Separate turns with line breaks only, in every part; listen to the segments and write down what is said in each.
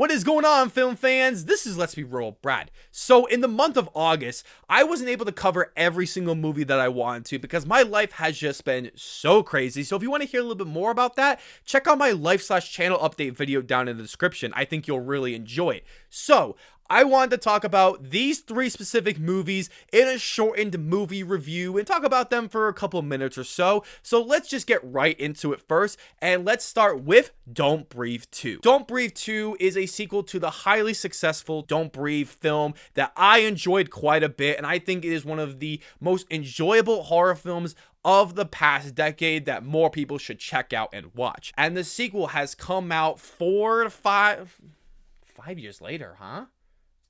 What is going on, film fans? This is Let's Be Real, Brad. So in the month of August, I wasn't able to cover every single movie that I wanted to because my life has just been so crazy. So if you want to hear a little bit more about that, check out my life/channel update video down in the description. I think you'll really enjoy it. So I wanted to talk about these three specific movies in a shortened movie review and talk about them for a couple minutes or so. So let's just get right into it first, and let's start with Don't Breathe 2. Don't Breathe 2 is a sequel to the highly successful Don't Breathe film that I enjoyed quite a bit, and I think it is one of the most enjoyable horror films of the past decade that more people should check out and watch. And the sequel has come out 5 years later, huh?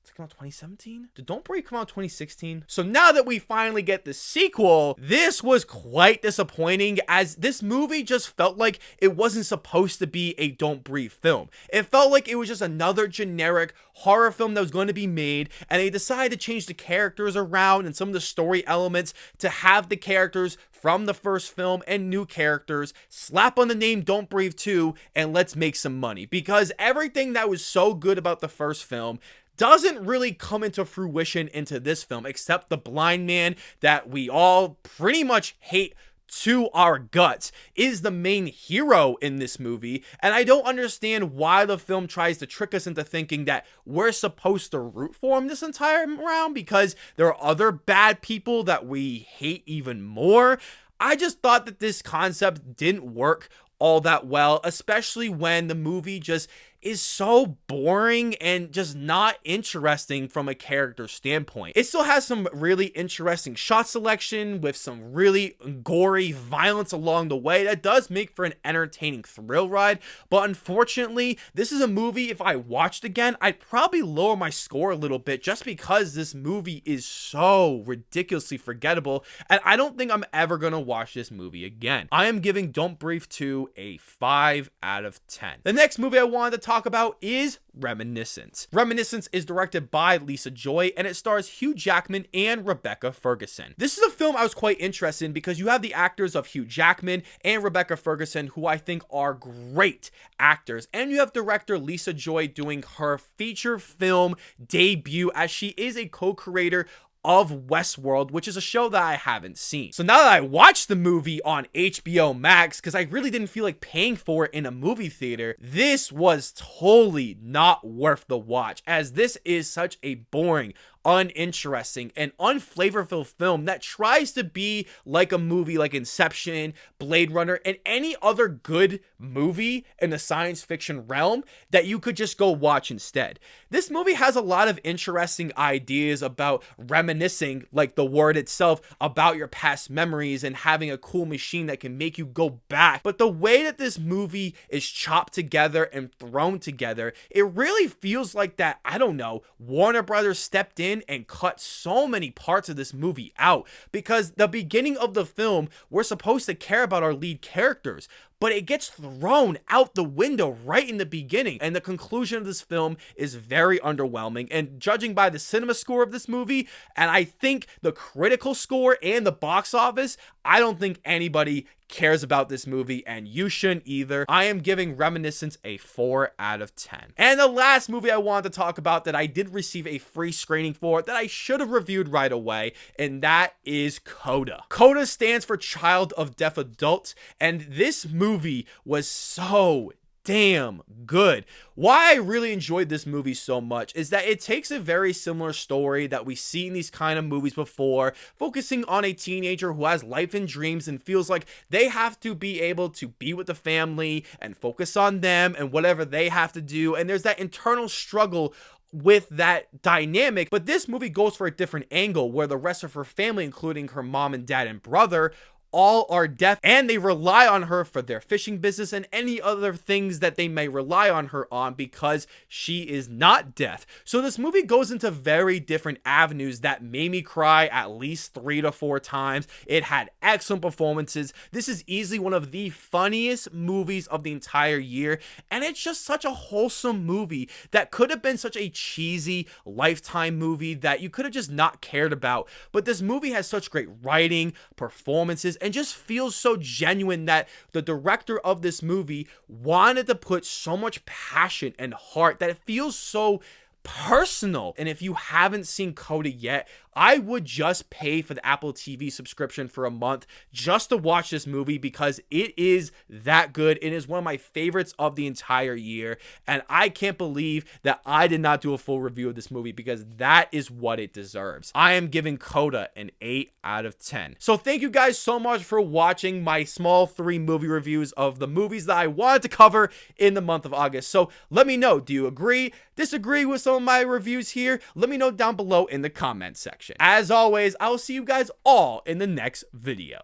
It's come out 2017? Did Don't Breathe come out 2016? So now that we finally get the sequel, this was quite disappointing, as this movie just felt like it wasn't supposed to be a Don't Breathe film. It felt like it was just another generic horror film that was going to be made, and they decided to change the characters around and some of the story elements to have the characters from the first film and new characters, slap on the name Don't Breathe 2, and let's make some money. Because everything that was so good about the first film doesn't really come into fruition into this film, except the blind man that we all pretty much hate to our guts is the main hero in this movie, and I don't understand why the film tries to trick us into thinking that we're supposed to root for him this entire round because there are other bad people that we hate even more. I just thought that this concept didn't work all that well, especially when the movie just is so boring and just not interesting from a character standpoint. It still has some really interesting shot selection with some really gory violence along the way that does make for an entertaining thrill ride, but unfortunately, this is a movie, if I watched again, I'd probably lower my score a little bit just because this movie is so ridiculously forgettable, and I don't think I'm ever gonna watch this movie again. I am giving Don't Breathe 2 a 5 out of 10. The next movie I wanted to talk about is Reminiscence. Reminiscence is directed by Lisa Joy, and it stars Hugh Jackman and Rebecca Ferguson. This is a film I was quite interested in because you have the actors of Hugh Jackman and Rebecca Ferguson, who I think are great actors, and you have director Lisa Joy doing her feature film debut, as she is a co-creator of Westworld, which is a show that I haven't seen. So now that I watched the movie on HBO Max, because I really didn't feel like paying for it in a movie theater, this was totally not worth the watch, as this is such a boring, uninteresting, and unflavorful film that tries to be like a movie like Inception, Blade Runner, and any other good movie in the science fiction realm that you could just go watch instead. This movie has a lot of interesting ideas about reminiscing, like the word itself, about your past memories and having a cool machine that can make you go back. But the way that this movie is chopped together and thrown together, it really feels like that, I don't know, Warner Brothers stepped in and cut so many parts of this movie out, because the beginning of the film, we're supposed to care about our lead characters, but it gets thrown out the window right in the beginning, and the conclusion of this film is very underwhelming. And judging by the cinema score of this movie, and I think the critical score and the box office, I don't think anybody cares about this movie, and you shouldn't either. I am giving Reminiscence a 4 out of 10. And the last movie I wanted to talk about that I did receive a free screening for that I should have reviewed right away, and that is CODA. CODA stands for Child of Deaf Adults, and this movie was so damn good. Why I really enjoyed this movie so much is that it takes a very similar story that we see in these kind of movies before, focusing on a teenager who has life and dreams and feels like they have to be able to be with the family and focus on them and whatever they have to do, and there's that internal struggle with that dynamic. But this movie goes for a different angle, where the rest of her family, including her mom and dad and brother, all are deaf, and they rely on her for their fishing business and any other things that they may rely on her on because she is not deaf. So this movie goes into very different avenues that made me cry at least 3 to 4 times. It had excellent performances. This is easily one of the funniest movies of the entire year, and it's just such a wholesome movie that could have been such a cheesy Lifetime movie that you could have just not cared about. But this movie has such great writing, performances, and just feels so genuine that the director of this movie wanted to put so much passion and heart that it feels so personal. And if you haven't seen Coda yet, I would just pay for the Apple TV subscription for a month just to watch this movie, because it is that good. It is one of my favorites of the entire year, and I can't believe that I did not do a full review of this movie, because that is what it deserves. I am giving Coda an 8 out of 10. So thank you guys so much for watching my small 3 movie reviews of the movies that I wanted to cover in the month of August. So let me know, do you agree, disagree with some of my reviews here? Let me know down below in the comment section. As always, I will see you guys all in the next video.